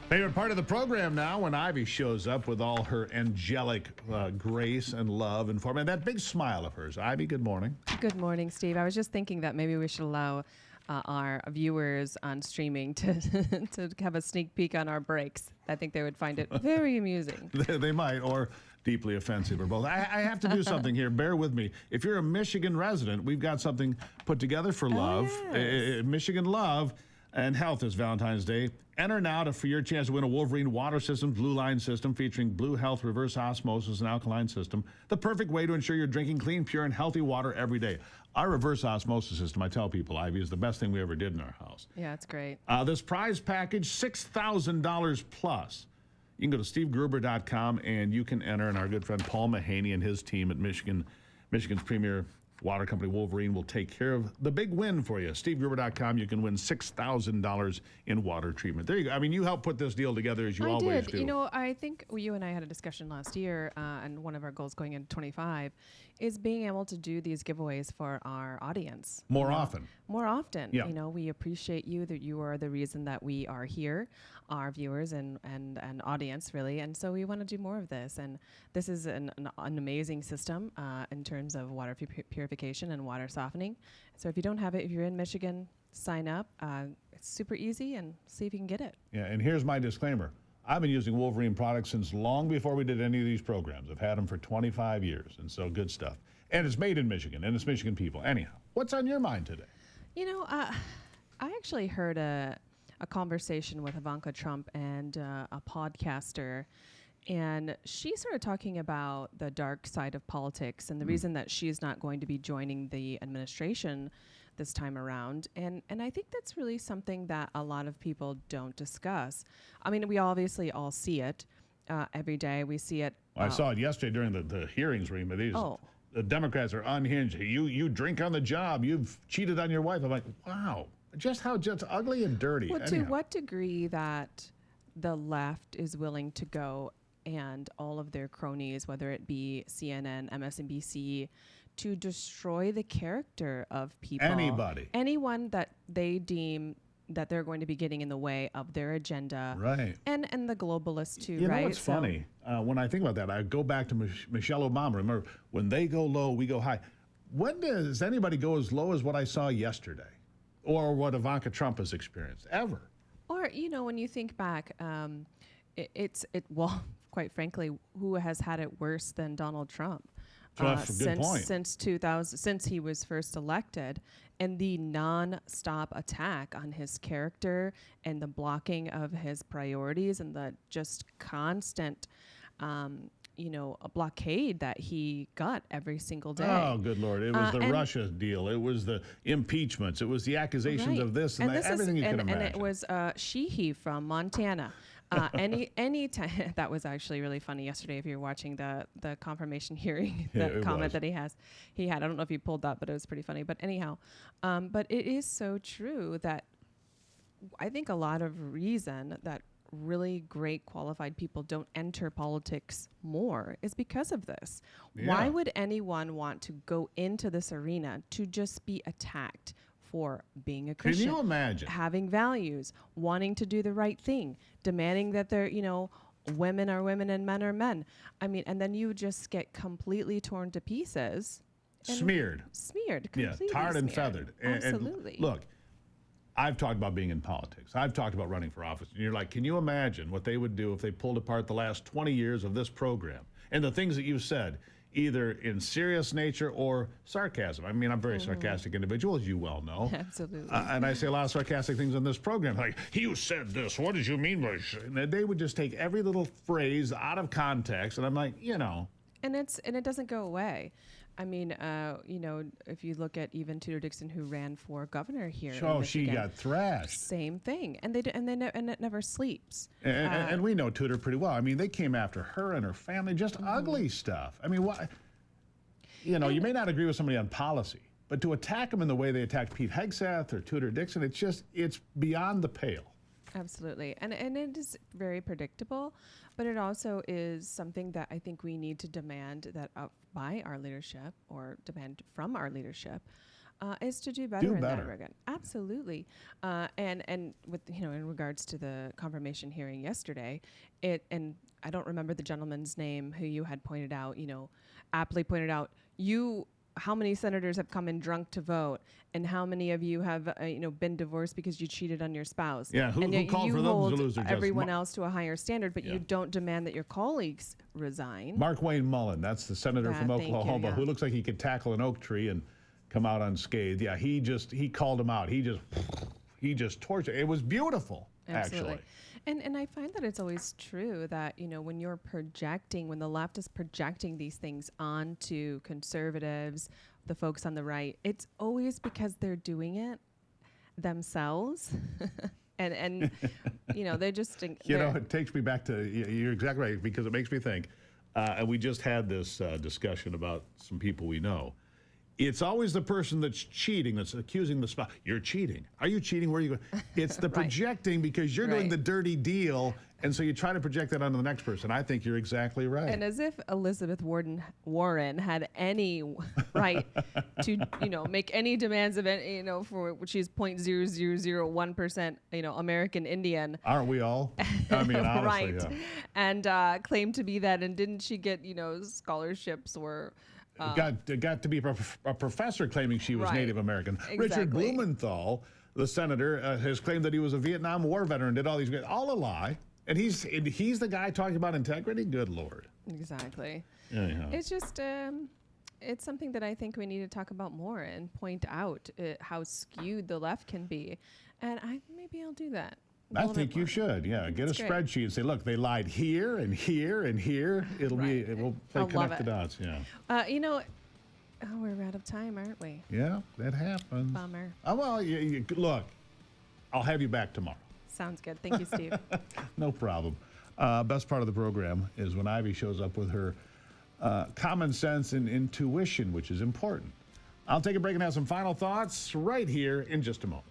Favorite part of the program now when Ivey shows up with all her angelic grace and love and form. And that big smile of hers. Ivey, good morning. Good morning, Steve. I was just thinking that maybe we should allow our viewers on streaming to to have a sneak peek on our breaks. I think they would find it very amusing. They might, or deeply offensive, or both. I have to do something here. Bear with me. If you're a Michigan resident, we've got something put together for love. Yes. Michigan Love and Health is Valentine's Day. Enter now for your chance to win a Wolverine Water Systems Blue Line system featuring Blue Health Reverse Osmosis and Alkaline System. The perfect way to ensure you're drinking clean, pure, and healthy water every day. Our reverse osmosis system, I tell people, Ivey, is the best thing we ever did in our house. Yeah, it's great. This prize package, $6,000 plus. You can go to stevegruber.com and you can enter, and our good friend Paul Mahaney and his team at Michigan's premier water company, Wolverine, will take care of the big win for you. stevegruber.com, you can win $6,000 in water treatment. There you go. I mean, you helped put this deal together as you always do. You know, I think you and I had a discussion last year, and one of our goals going into 25 is being able to do these giveaways for our audience. More often. More often. Yeah. You know, we appreciate you, that you are the reason that we are here, our viewers and audience, really. And so we want to do more of this. And this is an amazing system in terms of water purification and water softening. So if you don't have it, if you're in Michigan, sign up. It's super easy, and see if you can get it. Yeah, and here's my disclaimer. I've been using Wolverine products since long before we did any of these programs. I've had them for 25 years, and so good stuff. And it's made in Michigan, and it's Michigan people. Anyhow, what's on your mind today? You know, I actually heard a conversation with Ivanka Trump and a podcaster, and she started talking about the dark side of politics and the reason that she's not going to be joining the administration this time around. And I think that's really something that a lot of people don't discuss. I mean, we obviously all see it every day. We see it. Well, I saw it yesterday during the hearings, Rima. The Democrats are unhinged. You drink on the job. You've cheated on your wife. I'm like, wow, just ugly and dirty. Well, to what degree that the left is willing to go and all of their cronies, whether it be CNN, MSNBC, to destroy the character of people. Anybody. Anyone that they deem that they're going to be getting in the way of their agenda. Right. And the globalists too, you right? You know what's funny? When I think about that, I go back to Michelle Obama. Remember, when they go low, we go high. When does anybody go as low as what I saw yesterday? Or what Ivanka Trump has experienced? Ever. Or, you know, when you think back, well, quite frankly, who has had it worse than Donald Trump? Since 2000, since he was first elected, and the non-stop attack on his character and the blocking of his priorities and the just constant, a blockade that he got every single day. Oh, good Lord. It was the Russia deal. It was the impeachments. It was the accusations of this and that, everything you can imagine. And it was Sheehy from Montana. Any time that was actually really funny yesterday. If you're watching the confirmation hearing, that comment that he had. I don't know if you pulled that, but it was pretty funny. But anyhow, but it is so true that I think a lot of reason that really great qualified people don't enter politics more is because of this. Yeah. Why would anyone want to go into this arena to just be attacked for being a Christian? Can you imagine? Having values, wanting to do the right thing, demanding that they're, women are women and men are men. I mean, and then you just get completely torn to pieces. Smeared, completely tarred and feathered. Absolutely. And look, I've talked about being in politics. I've talked about running for office. And you're like, can you imagine what they would do if they pulled apart the last 20 years of this program and the things that you said, either in serious nature or sarcasm? I mean, I'm a very sarcastic individual, as you well know. Absolutely. And I say a lot of sarcastic things on this program, like, you said this, what did you mean by this? And they would just take every little phrase out of context, and I'm like, And it doesn't go away. I mean, if you look at even Tudor Dixon, who ran for governor here, she got thrashed. Same thing, and it never sleeps. And we know Tudor pretty well. I mean, they came after her and her family, just ugly stuff. I mean, what? You may not agree with somebody on policy, but to attack them in the way they attacked Pete Hegseth or Tudor Dixon, it's beyond the pale. Absolutely. And it is very predictable, but it also is something that I think we need to demand that by our leadership, or demand from our leadership, is to do better Do in that better. regard. Absolutely. And with, in regards to the confirmation hearing yesterday, and I don't remember the gentleman's name who you had pointed out, aptly pointed out, how many senators have come in drunk to vote, and how many of you have, been divorced because you cheated on your spouse? Yeah, and who yet called you for them to hold lose their jobs? everyone else to a higher standard, but Yeah. you don't demand that your colleagues resign. Mark Wayne Mullen, that's the senator from Thank you, Oklahoma, yeah. who looks like he could tackle an oak tree and come out unscathed. Yeah, he called him out. He just tortured. It was beautiful, Absolutely. actually. And I find that it's always true that, when when the left is projecting these things onto conservatives, the folks on the right, it's always because they're doing it themselves. and they just It takes me back to, you're exactly right, because it makes me think, and we just had this discussion about some people we know. It's always the person that's cheating, that's accusing the spouse. You're cheating. Are you cheating? Where are you going? It's the projecting because you're doing the dirty deal, and so you try to project that onto the next person. I think you're exactly right. And as if Elizabeth Warren had any right to, make any demands of any, for she's 0.0001%, American Indian. Aren't we all? I mean, honestly, right. yeah. And claimed to be that, and didn't she get, scholarships or... Got to be a professor claiming she was Right. Native American. Exactly. Richard Blumenthal, the senator, has claimed that he was a Vietnam War veteran, did all these, all a lie. And he's the guy talking about integrity? Good Lord. Exactly. Anyhow. It's just, it's something that I think we need to talk about more and point out how skewed the left can be. And maybe I'll do that. I think you should, yeah. Get That's a great. spreadsheet and say, look, they lied here and here and here. It will play I'll connect love the it. dots, yeah. We're out of time, aren't we? Yeah, that happens. Bummer. Well, look, I'll have you back tomorrow. Sounds good. Thank you, Steve. No problem. Best part of the program is when Ivey shows up with her common sense and intuition, which is important. I'll take a break and have some final thoughts right here in just a moment.